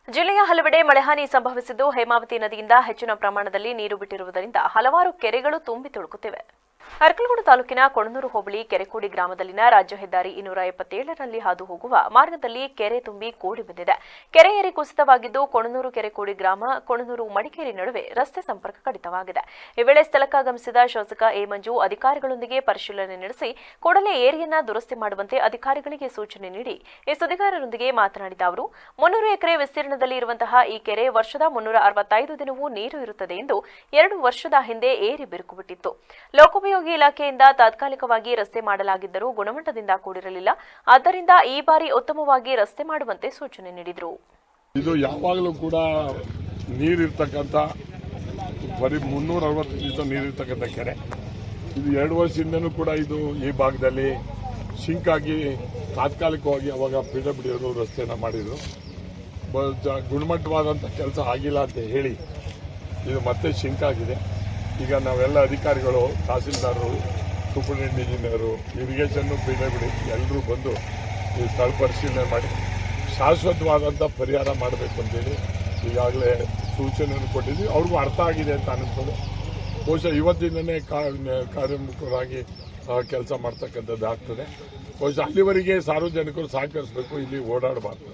ಜಿಲ್ಲೆಯ ಹಲವೆಡೆ ಮಳೆಹಾನಿ ಸಂಭವಿಸಿದ್ದು ಹೇಮಾವತಿ ನದಿಯಿಂದ ಹೆಚ್ಚಿನ ಪ್ರಮಾಣದಲ್ಲಿ ನೀರು ಬಿಟ್ಟಿರುವುದರಿಂದ ಹಲವಾರು ಕೆರೆಗಳು ತುಂಬಿ ತುಳುಕುತ್ತಿವೆ. ಅರಕಲಗೂಡು ತಾಲೂಕಿನ ಕೊಣನೂರು ಹೋಬಳಿ ಕೆರೆಕೋಡಿ ಗ್ರಾಮದಲ್ಲಿನ ರಾಜ್ಯ ಹೆದ್ದಾರಿ 227ರಲ್ಲಿ ಹಾದು ಹೋಗುವ ಮಾರ್ಗದಲ್ಲಿ ಕೆರೆ ತುಂಬಿ ಕೋಡಿ ಬಂದಿದೆ. ಕೆರೆ ಏರಿ ಕುಸಿತವಾಗಿದ್ದು ಕೊಣನೂರು ಕೆರೆಕೋಡಿ ಗ್ರಾಮ ಕೊಣನೂರು ಮಡಿಕೇರಿ ನಡುವೆ ರಸ್ತೆ ಸಂಪರ್ಕ ಕಡಿತವಾಗಿದೆ. ಈ ವೇಳೆ ಸ್ಥಳಕ್ಕಾಗಮಿಸಿದ ಶಾಸಕ ಎ ಮಂಜು ಅಧಿಕಾರಿಗಳೊಂದಿಗೆ ಪರಿಶೀಲನೆ ನಡೆಸಿ ಕೂಡಲೇ ಏರಿಯನ್ನ ದುರಸ್ತಿ ಮಾಡುವಂತೆ ಅಧಿಕಾರಿಗಳಿಗೆ ಸೂಚನೆ ನೀಡಿ ಈ ಸುದ್ದಿಗಾರರೊಂದಿಗೆ ಮಾತನಾಡಿದ ಅವರು 300 ಎಕರೆ ವಿಸ್ತೀರ್ಣದಲ್ಲಿ ಇರುವಂತಹ ಈ ಕೆರೆ ವರ್ಷದ 365 ದಿನವೂ ನೀರು ಇರುತ್ತದೆ ಎಂದು 2 ವರ್ಷದ ಹಿಂದೆ ಏರಿ ಬಿರುಕು ಬಿಟ್ಟಿತ್ತು. ಲೋಕೋಪಯೋಗಿ ಇಲಾಖೆಯಿಂದ ತಾತ್ಕಾಲಿಕವಾಗಿ ರಸ್ತೆ ಮಾಡಲಾಗಿದ್ದರೂ ಗುಣಮಟ್ಟದಿಂದ ಕೂಡಿರಲಿಲ್ಲ. ಆದ್ದರಿಂದ ಈ ಬಾರಿ ಉತ್ತಮವಾಗಿ ರಸ್ತೆ ಮಾಡುವಂತೆ ಸೂಚನೆ ನೀಡಿದರು. ಇದು ಯಾವಾಗಲೂ ಕೂಡ ನೀರಿರ್ತಕ್ಕಂಥ ಬರೀ 360 ದಿವಸ ನೀರಿರ್ತಕ್ಕಂಥ ಕೆರೆ. ಇದು 2 ವರ್ಷದಿಂದನೂ ಕೂಡ ಇದು ಈ ಭಾಗದಲ್ಲಿ ಶಿಂಕ್ ಆಗಿ ತಾತ್ಕಾಲಿಕವಾಗಿ ಅವಾಗ ಪಿಡಬ್ಲ್ಯೂಡಿ ರಸ್ತೆಯನ್ನು ಮಾಡಿದ್ರು. ಗುಣಮಟ್ಟವಾದಂಥ ಕೆಲಸ ಆಗಿಲ್ಲ ಅಂತ ಹೇಳಿ ಇದು ಮತ್ತೆ ಶಿಂಕ್ ಆಗಿದೆ. ಈಗ ನಾವೆಲ್ಲ ಅಧಿಕಾರಿಗಳು, ತಹಸೀಲ್ದಾರರು, ಸೂಪರಿಂಟೆಂಡೆಂಟ್ ಇಂಜಿನಿಯರು, ಇರಿಗೇಷನ್ನು, ಪಿಡಬ್ಲ್ಯೂಡಿ ಎಲ್ಲರೂ ಬಂದು ಈ ಸ್ಥಳ ಪರಿಶೀಲನೆ ಮಾಡಿ ಶಾಶ್ವತವಾದಂಥ ಪರಿಹಾರ ಮಾಡಬೇಕು ಅಂತೇಳಿ ಈಗಾಗಲೇ ಸೂಚನೆಯನ್ನು ಕೊಟ್ಟಿದ್ವಿ. ಅವ್ರಿಗೂ ಅರ್ಥ ಆಗಿದೆ ಅಂತ ಅನಿಸ್ತದೆ. ಬಹುಶಃ ಇವತ್ತಿಂದನೇ ಕಾರ್ಯೋನ್ಮುಖರಾಗಿ ಕೆಲಸ ಮಾಡ್ತಕ್ಕಂಥದ್ದು ಆಗ್ತದೆ. ಬಹುಶಃ ಅಲ್ಲಿವರೆಗೆ ಸಾರ್ವಜನಿಕರು ಸಹಕರಿಸಬೇಕು, ಇಲ್ಲಿ ಓಡಾಡಬಾರ್ದು.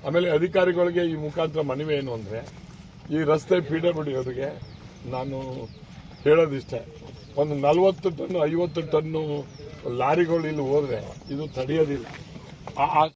ಆಮೇಲೆ ಅಧಿಕಾರಿಗಳಿಗೆ ಈ ಮುಖಾಂತರ ಮನವಿ ಏನು ಅಂದರೆ, ಈ ರಸ್ತೆ ಪಿಡಬ್ಲ್ಯೂಡಿ ಅವರಿಗೆ ನಾನು ಹೇಳೋದಿಷ್ಟೇ, ಒಂದು 40 ಟನ್ 50 ಟನ್ನು ಲಾರಿಗಳು ಇಲ್ಲಿ ಹೋದರೆ ಇದು ತಡೆಯೋದಿಲ್ಲ.